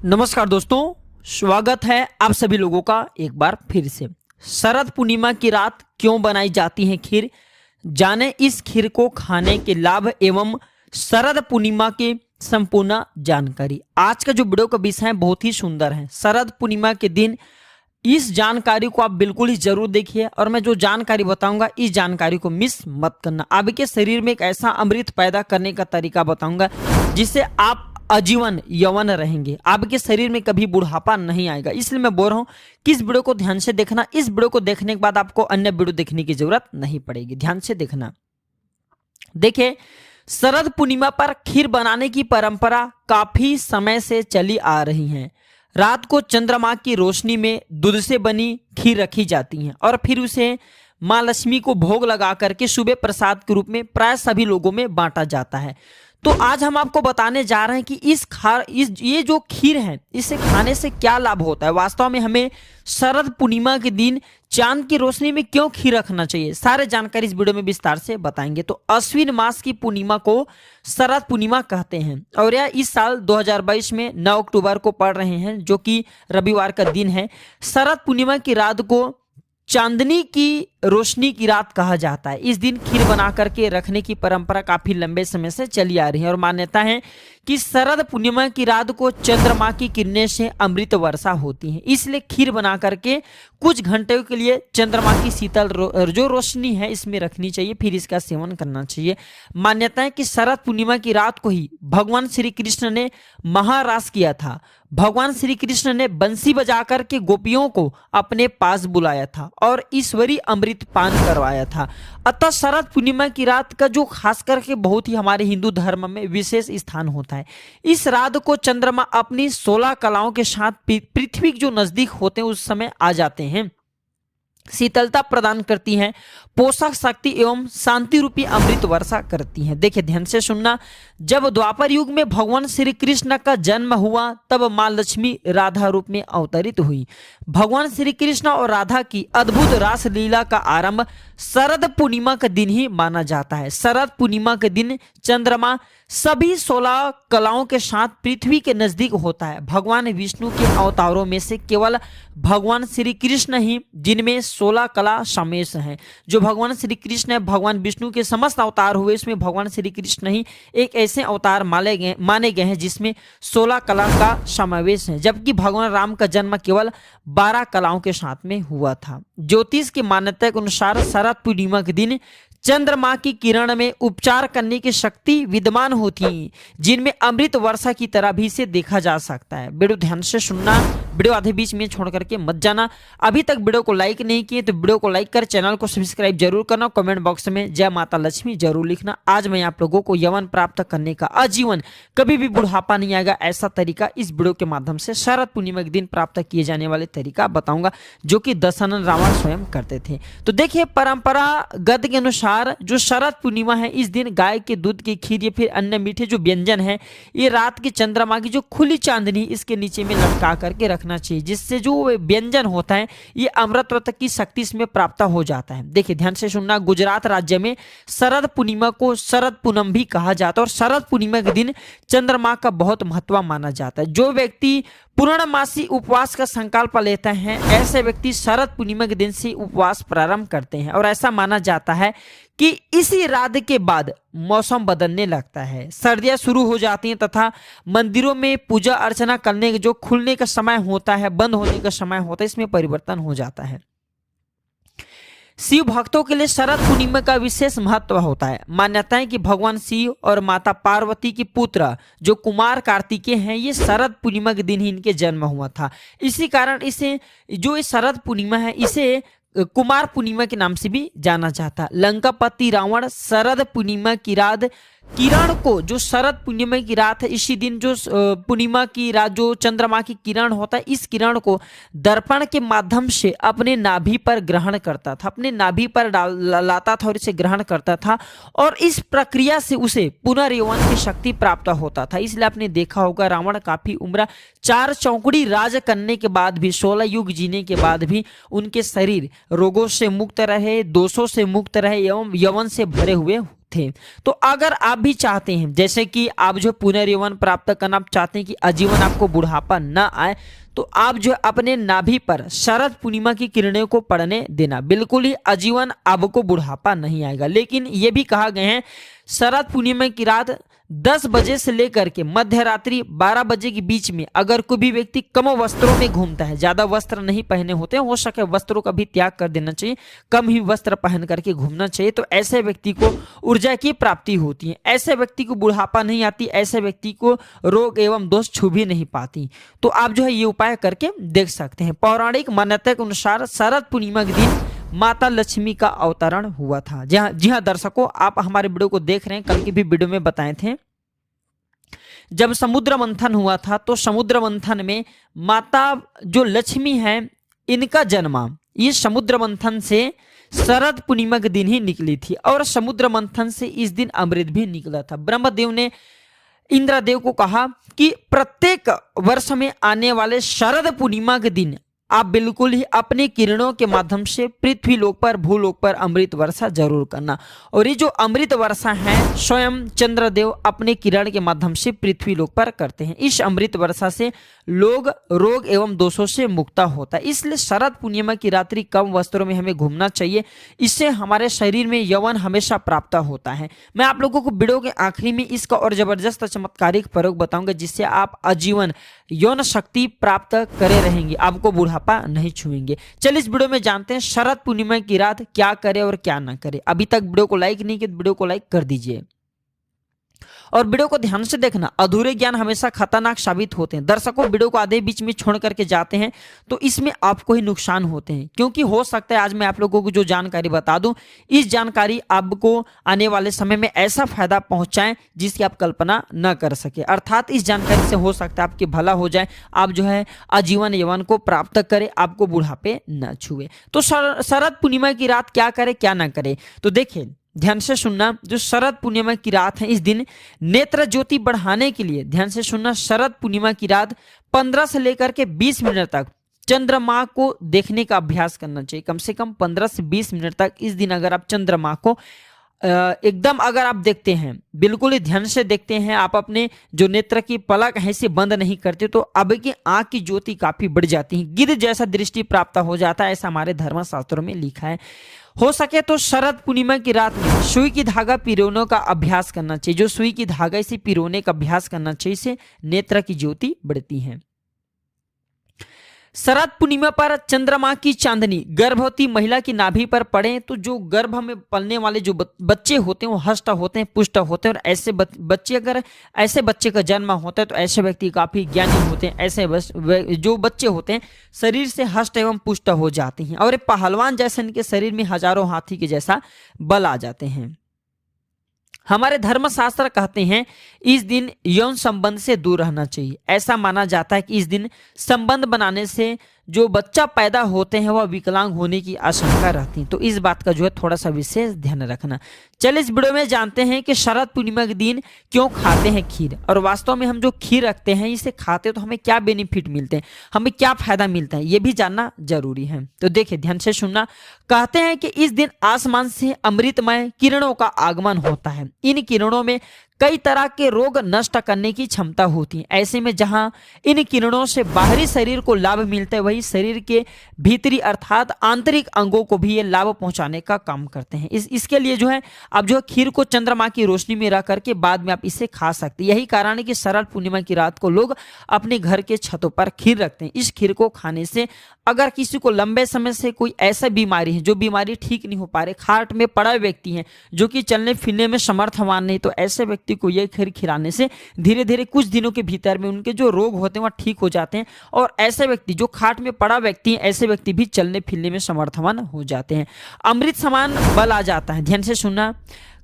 नमस्कार दोस्तों, स्वागत है आप सभी लोगों का एक बार फिर से। शरद पूर्णिमा की रात क्यों बनाई जाती है खीर, जाने इस खीर को खाने के लाभ एवं शरद पूर्णिमा की संपूर्ण जानकारी। आज का जो वीडियो का विषय है बहुत ही सुंदर है। शरद पूर्णिमा के दिन इस जानकारी को आप बिल्कुल ही जरूर देखिए और मैं जो जानकारी बताऊंगा इस जानकारी को मिस मत करना। आपके शरीर में एक ऐसा अमृत पैदा करने का तरीका बताऊंगा जिससे आप आजीवन यौवन रहेंगे, आपके शरीर में कभी बुढ़ापा नहीं आएगा। इसलिए मैं बोल रहा हूं कि इस वीडियो को ध्यान से देखना। इस वीडियो को देखने के बाद आपको अन्य वीडियो देखने की जरूरत नहीं पड़ेगी, ध्यान से देखना। देखिए, शरद पूर्णिमा पर खीर बनाने की परंपरा काफी समय से चली आ रही है। रात को चंद्रमा की रोशनी में दूध से बनी खीर रखी जाती है और फिर उसे माँ लक्ष्मी को भोग लगा करके सुबह प्रसाद के रूप में प्राय सभी लोगों में बांटा जाता है। तो आज हम आपको बताने जा रहे हैं कि ये जो खीर है इसे खाने से क्या लाभ होता है। वास्तव में हमें शरद पूर्णिमा के दिन चांद की रोशनी में क्यों खीर रखना चाहिए, सारे जानकारी इस वीडियो में विस्तार से बताएंगे। तो अश्विन मास की पूर्णिमा को शरद पूर्णिमा कहते हैं और यह इस साल 2022 में 9 अक्टूबर को पड़ रहे हैं, जो कि रविवार का दिन है। शरद पूर्णिमा की रात को चांदनी की रोशनी की रात कहा जाता है। इस दिन खीर बना करके रखने की परंपरा काफी लंबे समय से चली आ रही है और मान्यता है कि शरद पूर्णिमा की रात को चंद्रमा की किरणें से अमृत वर्षा होती है। इसलिए खीर बना करके कुछ घंटों के लिए चंद्रमा की शीतल जो रोशनी है इसमें रखनी चाहिए, फिर इसका सेवन करना चाहिए। मान्यता है कि शरद पूर्णिमा की रात को ही भगवान श्री कृष्ण ने महारास किया था। भगवान श्री कृष्ण ने बंसी बजाकर के गोपियों को अपने पास बुलाया था और ईश्वरी अमृत पान करवाया था। अतः शरद पूर्णिमा की रात का जो खास करके बहुत ही हमारे हिंदू धर्म में विशेष स्थान होता है। इस रात को चंद्रमा अपनी 16 कलाओं के साथ पृथ्वी जो नजदीक होते हैं उस समय आ जाते हैं, शीतलता प्रदान करती हैं, पोषक शक्ति एवं शांति रूपी अमृत वर्षा करती हैं। देखिए, ध्यान से सुनना। जब द्वापर युग में भगवान श्री कृष्ण का जन्म हुआ तब मां लक्ष्मी राधा रूप में अवतरित हुई। भगवान श्री कृष्ण और राधा की अद्भुत रास लीला का आरंभ शरद पूर्णिमा का दिन ही माना जाता है। शरद पूर्णिमा के दिन चंद्रमा सभी 16 कलाओं के साथ पृथ्वी के नजदीक होता है। भगवान विष्णु के अवतारों में से केवल भगवान श्री कृष्ण ही जिनमें 16 कला समावेश हैं। जो भगवान श्री कृष्ण है, भगवान विष्णु के समस्त अवतार हुए, इसमें भगवान श्री कृष्ण ही एक ऐसे अवतार माने गए हैं जिसमें 16 कला का समावेश है, जबकि भगवान राम का जन्म केवल 12 कलाओं के साथ में हुआ था। ज्योतिष की मान्यता के अनुसार शरद पूर्णिमा के दिन चंद्रमा की किरण में उपचार करने की शक्ति विद्यमान होती है, जिनमें अमृत वर्षा की तरह भी इसे देखा जा सकता है। वीडियो ध्यान से सुनना, वीडियो आधे बीच में छोड़ करके मत जाना। अभी तक वीडियो को लाइक नहीं किए तो वीडियो को लाइक कर चैनल को सब्सक्राइब जरूर करना। कमेंट बॉक्स में जय माता लक्ष्मी जरूर लिखना। आज मैं आप लोगों को यौवन प्राप्त करने का, आजीवन कभी भी बुढ़ापा नहीं आएगा, ऐसा तरीका इस वीडियो के माध्यम से शरद पूर्णिमा के दिन प्राप्त किए जाने वाले तरीका बताऊंगा, जो कि दशानन रावण स्वयं करते थे। तो देखिए, परंपरागत के अनुसार जो शरद पूर्णिमा है इस दिन गाय के दूध की खीर या फिर अन्य मीठे जो व्यंजन है ये रात के चंद्रमा की जो खुली चांदनी इसके नीचे में लटका करके रखना चाहिए, जिससे जो व्यंजन होता है ये अमृत की शक्ति इसमें प्राप्त हो जाता है। देखिए, ध्यान से सुनना। गुजरात राज्य में शरद पूर्णिमा को शरद पूनम भी कहा जाता है और शरद पूर्णिमा के दिन चंद्रमा का बहुत महत्व माना जाता है। जो व्यक्ति पूर्णमासी उपवास का संकल्प लेते हैं ऐसे व्यक्ति शरद पूर्णिमा के दिन से उपवास प्रारंभ करते हैं और ऐसा माना जाता है कि इसी रात के बाद मौसम बदलने लगता है, सर्दियां शुरू हो जाती हैं तथा मंदिरों में पूजा अर्चना करने के जो खुलने का समय होता है, बंद होने का समय होता है, इसमें परिवर्तन हो जाता है। शिव भक्तों के लिए शरद पूर्णिमा का विशेष महत्व होता है। मान्यता है कि भगवान शिव और माता पार्वती की पुत्र जो कुमार कार्तिकेय हैं ये शरद पूर्णिमा के दिन ही इनके जन्म हुआ था। इसी कारण इसे जो शरद पूर्णिमा है इसे कुमार पूर्णिमा के नाम से भी जाना जाता है। लंकापति रावण शरद पूर्णिमा की रात किरण को, जो शरद पूर्णिमा की रात है इसी दिन जो पूर्णिमा की रात जो चंद्रमा की किरण होता है इस किरण को दर्पण के माध्यम से अपने नाभि पर ग्रहण करता था, अपने नाभि पर लाता था और इसे ग्रहण करता था और इस प्रक्रिया से उसे पुनर्यौवन की शक्ति प्राप्त होता था। इसलिए आपने देखा होगा रावण काफी उम्र 4 चौकड़ी राज करने के बाद भी, 16 युग जीने के बाद भी उनके शरीर रोगों से मुक्त रहे, दोषों से मुक्त रहे एवं यौवन से भरे हुए थे। तो अगर आप भी चाहते हैं जैसे कि आप जो पुनर्यौवन प्राप्त करना, आप चाहते हैं कि आजीवन आपको बुढ़ापा न आए, तो आप जो अपने नाभि पर शरद पूर्णिमा की किरणें को पड़ने देना, बिल्कुल ही आजीवन आपको बुढ़ापा नहीं आएगा। लेकिन ये भी कहा गया है शरद पूर्णिमा की रात 10 बजे से लेकर के मध्य रात्रि 12 बजे के बीच में अगर कोई भी व्यक्ति कम वस्त्रों में घूमता है, ज्यादा वस्त्र नहीं पहने होते हैं, हो सके वस्त्रों का भी त्याग कर देना चाहिए, कम ही वस्त्र पहन करके घूमना चाहिए, तो ऐसे व्यक्ति को ऊर्जा की प्राप्ति होती है, ऐसे व्यक्ति को बुढ़ापा नहीं आती, ऐसे व्यक्ति को रोग एवं दोष छू भी नहीं पाती। तो आप जो है ये उपाय करके देख सकते हैं। पौराणिक मान्यता के अनुसार शरद पूर्णिमा के दिन माता लक्ष्मी का अवतरण हुआ था। जी हाँ दर्शकों, आप हमारे वीडियो को देख रहे हैं, कल की भी वीडियो में बताए थे जब समुद्र मंथन हुआ था, तो समुद्र मंथन में माता जो लक्ष्मी है इनका जन्म इस समुद्र मंथन से शरद पूर्णिमा के दिन ही निकली थी, और समुद्र मंथन से इस दिन अमृत भी निकला था। ब्रह्मदेव ने इंद्रदेव को कहा कि प्रत्येक वर्ष में आने वाले शरद पूर्णिमा के दिन आप बिल्कुल ही अपने किरणों के माध्यम से पृथ्वी लोक पर भूलोक पर अमृत वर्षा जरूर करना। और ये जो अमृत वर्षा है स्वयं चंद्रदेव अपने किरण के माध्यम से पृथ्वी लोक पर करते हैं। इस अमृत वर्षा से लोग रोग एवं दोषों से मुक्त होता है। इसलिए शरद पूर्णिमा की रात्रि कम वस्त्रों में हमें घूमना चाहिए, इससे हमारे शरीर में यौवन हमेशा प्राप्त होता है। मैं आप लोगों को वीडियो के आखिरी में इसका और जबरदस्त चमत्कारिक प्रयोग बताऊंगा, जिससे आप आजीवन यौन शक्ति प्राप्त करे रहेंगे, आपको बुढ़ापा नहीं छुएंगे। चलिए इस वीडियो में जानते हैं शरद पूर्णिमा की रात क्या करे और क्या ना करे। अभी तक वीडियो को लाइक नहीं किया तो वीडियो को लाइक कर दीजिए और वीडियो को ध्यान से देखना। अधूरे ज्ञान हमेशा खतरनाक साबित होते हैं। दर्शकों, वीडियो को आधे बीच में छोड़ करके जाते हैं तो इसमें आपको ही नुकसान होते हैं, क्योंकि हो सकता है आज मैं आप लोगों को जो जानकारी बता दूं, इस जानकारी आपको आने वाले समय में ऐसा फायदा पहुंचाए जिसकी आप कल्पना न कर सके। अर्थात इस जानकारी से हो सकता है आपके भला हो जाए, आप जो है आजीवन यौवन को प्राप्त करें, आपको बुढ़ापे न छुए। तो शरद पूर्णिमा की रात क्या करे क्या ना करे, तो देखिए ध्यान से सुनना। जो शरद पूर्णिमा की रात है, इस दिन नेत्र ज्योति बढ़ाने के लिए ध्यान से सुनना, शरद पूर्णिमा की रात 15 से लेकर के 20 मिनट तक चंद्रमा को देखने का अभ्यास करना चाहिए। कम से कम 15 से 20 मिनट तक इस दिन अगर आप चंद्रमा को एकदम अगर आप देखते हैं, बिल्कुल ही ध्यान से देखते हैं, आप अपने जो नेत्र की पलक है इसे बंद नहीं करते, तो अब की आंख की ज्योति काफी बढ़ जाती है, गिद्ध जैसा दृष्टि प्राप्त हो जाता है, ऐसा हमारे धर्मशास्त्रों में लिखा है। हो सके तो शरद पूर्णिमा की रात में सुई की धागा पिरोने का अभ्यास करना चाहिए। जो सुई की धागा इसे पिरोने का अभ्यास करना चाहिए, इससे नेत्र की ज्योति बढ़ती है। शरद पूर्णिमा पर चंद्रमा की चांदनी गर्भवती महिला की नाभि पर पड़े तो जो गर्भ में पलने वाले जो बच्चे होते हैं वो हष्ट होते हैं, पुष्ट होते हैं, और ऐसे बच्चे अगर ऐसे बच्चे का जन्म होता है तो ऐसे व्यक्ति काफी ज्ञानी होते हैं। ऐसे जो बच्चे होते हैं शरीर से हष्ट एवं पुष्ट हो जाते हैं, और पहलवान जैसे इनके शरीर में हजारों हाथी के जैसा बल आ जाते हैं। हमारे धर्मशास्त्र कहते हैं इस दिन यौन संबंध से दूर रहना चाहिए। ऐसा माना जाता है कि इस दिन संबंध बनाने से जो बच्चा पैदा होते हैं वह विकलांग होने की आशंका रहती है, तो इस बात का जो है थोड़ा सा विशेष ध्यान रखना। चलिए इस वीडियो में जानते हैं कि शरद पूर्णिमा के दिन क्यों खाते हैं खीर, और वास्तव में हम जो खीर रखते हैं इसे खाते तो हमें क्या बेनिफिट मिलते हैं, हमें क्या फायदा मिलता है, ये भी जानना जरूरी है। तो देखिए ध्यान से सुनना। कहते हैं कि इस दिन आसमान से अमृतमय किरणों का आगमन होता है। इन किरणों में कई तरह के रोग नष्ट करने की क्षमता होती है। ऐसे में जहां इन किरणों से बाहरी शरीर को लाभ मिलता है, वही शरीर के भीतरी अर्थात आंतरिक अंगों को भी ये लाभ पहुंचाने का काम करते हैं। इसके लिए जो है आप जो खीर को चंद्रमा की रोशनी में रख करके बाद में आप इसे खा सकते हैं। यही कारण है कि शरद पूर्णिमा की रात को लोग अपने घर के छतों पर खीर रखते हैं। इस खीर को खाने से अगर किसी को लंबे समय से कोई ऐसा बीमारी है जो बीमारी ठीक नहीं हो पा रही, खाट में पड़ा व्यक्ति है जो कि चलने फिरने में समर्थवान नहीं, तो ऐसे व्यक्ति को यह खीर खिलाने से धीरे धीरे कुछ दिनों के भीतर में उनके जो रोग होते हैं वह ठीक हो जाते हैं, और ऐसे व्यक्ति जो खाट में पड़ा व्यक्ति है ऐसे व्यक्ति भी चलने फिरने में समर्थवान हो जाते हैं। अमृत समान बल आ जाता है। ध्यान से सुनना।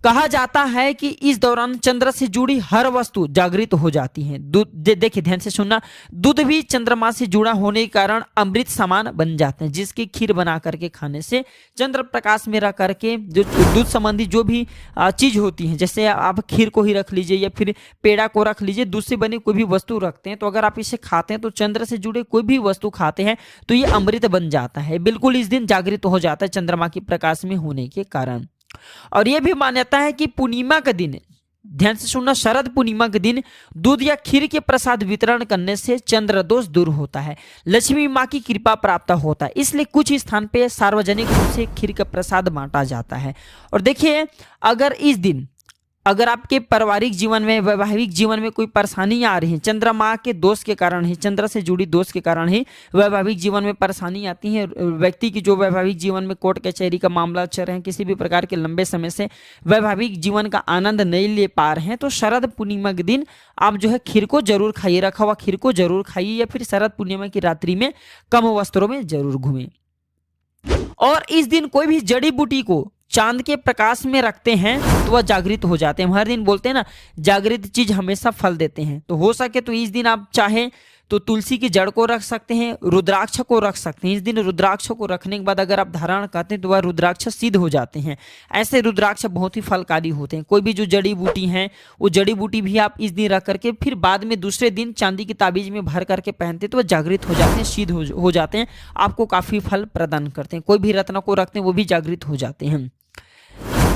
कहा जाता है कि इस दौरान चंद्र से जुड़ी हर वस्तु जागृत हो जाती है। देखिए ध्यान से सुनना, दूध भी चंद्रमा से जुड़ा होने के कारण अमृत समान बन जाते हैं, जिसकी खीर बना करके खाने से चंद्र प्रकाश में रख करके जो दूध संबंधी जो भी चीज होती है, जैसे आप खीर को ही रख लीजिए या फिर पेड़ा को रख लीजिए, दूध से बनी कोई भी वस्तु रखते हैं, तो अगर आप इसे खाते हैं तो चंद्र से जुड़े कोई भी वस्तु खाते हैं तो ये अमृत बन जाता है। बिल्कुल इस दिन जागृत हो जाता है चंद्रमा की प्रकाश में होने के कारण। और यह भी मान्यता है कि पूर्णिमा का दिन, ध्यान से सुनना, शरद पूर्णिमा के दिन दूध या खीर के प्रसाद वितरण करने से चंद्र दोष दूर होता है, लक्ष्मी माँ की कृपा प्राप्त होता है। इसलिए कुछ स्थान पे सार्वजनिक रूप से खीर का प्रसाद बांटा जाता है। और देखिए, अगर इस दिन अगर आपके पारिवारिक जीवन में, वैवाहिक जीवन में कोई परेशानी आ रही है, चंद्रमा के दोष के कारण ही, चंद्र से जुड़ी दोष के कारण ही वैवाहिक जीवन में परेशानी आती है, व्यक्ति की जो वैवाहिक जीवन में कोर्ट कचहरी का मामला चल रहे हैं, किसी भी प्रकार के लंबे समय से वैवाहिक जीवन का आनंद नहीं ले पा रहे हैं, तो शरद पूर्णिमा के दिन आप जो है खीर को जरूर खाइए, रखा हुआ खीर को जरूर खाइए, या फिर शरद पूर्णिमा की रात्रि में कम वस्त्रों में जरूर घूमें। और इस दिन कोई भी जड़ी बूटी को चांद के प्रकाश में रखते हैं तो वह जागृत हो जाते हैं। हर दिन बोलते हैं ना, जागृत चीज हमेशा फल देते हैं। तो हो सके तो इस दिन आप चाहें तो तुलसी की जड़ को रख सकते हैं, रुद्राक्ष को रख सकते हैं। इस दिन रुद्राक्ष को रखने के बाद अगर आप धारण करते हैं तो वह रुद्राक्ष सिद्ध हो जाते हैं। ऐसे रुद्राक्ष बहुत ही फलकारी होते हैं। कोई भी जो जड़ी बूटी हैं, वो जड़ी बूटी भी आप इस दिन रख करके फिर बाद में दूसरे दिन चांदी की ताबीज में भर करके पहनते हैं तो वह जागृत हो जाते हैं, सिद्ध हो जाते हैं, आपको काफी फल प्रदान करते हैं। कोई भी रत्न को रखते हैं वो भी जागृत हो जाते हैं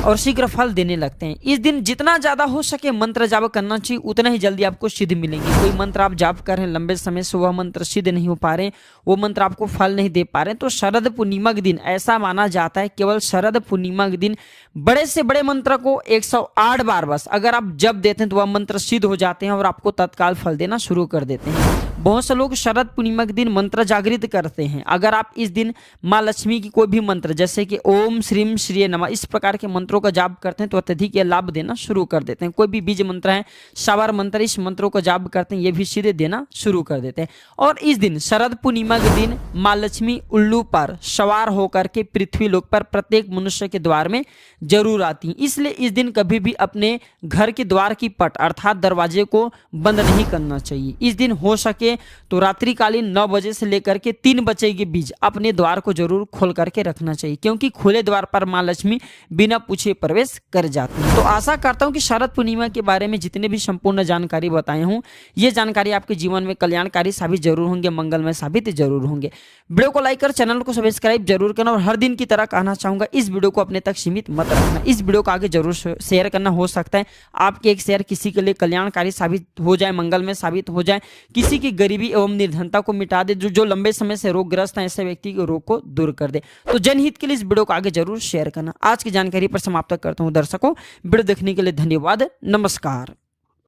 और शीघ्र फल देने लगते हैं। इस दिन जितना ज्यादा हो सके मंत्र जाप करना चाहिए, उतना ही जल्दी आपको सिद्ध मिलेंगे। कोई मंत्र आप जाप कर रहे हैं लंबे समय से, वह मंत्र सिद्ध नहीं हो पा रहे, वो मंत्र आपको फल नहीं दे पा रहे, तो शरद पूर्णिमा के दिन ऐसा माना जाता है, केवल शरद पूर्णिमा के दिन बड़े से बड़े मंत्र को 108 बार बस अगर आप जप देते हैं तो वह मंत्र सिद्ध हो जाते हैं और आपको तत्काल फल देना शुरू कर देते हैं। बहुत से लोग शरद पूर्णिमा के दिन मंत्र जागृत करते हैं। अगर आप इस दिन माँ लक्ष्मी की कोई भी मंत्र, जैसे कि ओम श्रीम श्री नमः, इस प्रकार के मंत्रों का जाप करते हैं तो अत्यधिक लाभ देना शुरू कर देते हैं। कोई भी बीज मंत्र है, शावर मंत्र, इस मंत्रों का जाप करते हैं, ये भी सीधे देना शुरू कर देते हैं। और इस दिन शरद पूर्णिमा के दिन माँ लक्ष्मी उल्लू पर सवार होकर के पृथ्वी लोक पर प्रत्येक मनुष्य के द्वार में जरूर आती है। इसलिए इस दिन कभी भी अपने घर के द्वार की पट अर्थात दरवाजे को बंद नहीं करना चाहिए। इस दिन हो सके तो रात्रिकालीन 9 बजे से लेकर के 3 बजे के बीच अपने द्वार को जरूर खोल करके रखना चाहिए, क्योंकि खुले द्वार पर माँ लक्ष्मी बिना पूछे प्रवेश कर जाती है। तो आशा करता हूं कि शरद पूर्णिमा के बारे में जितने भी संपूर्ण जानकारी बताए हूं, ये जानकारी आपके जीवन में कल्याणकारी साबित जरूर होंगे, मंगलमय साबित जरूर होंगे। वीडियो को लाइक कर चैनल को सब्सक्राइब जरूर करना। और हर दिन की तरह कहना चाहूंगा, इस वीडियो को अपने तक सीमित मत रखना, इस वीडियो को आगे जरूर शेयर करना। हो सकता है आपके एक शेयर किसी के लिए कल्याणकारी साबित हो जाए, मंगलमय साबित हो जाए, किसी की गरीबी एवं निर्धनता को मिटा दे, जो लंबे समय से रोगग्रस्त है, ऐसे व्यक्ति के रोग को दूर कर दे। तो जनहित के लिए इस वीडियो को आगे जरूर शेयर करना। आज की जानकारी पर समाप्त करता हूं दर्शकों। वीडियो देखने के लिए धन्यवाद। नमस्कार।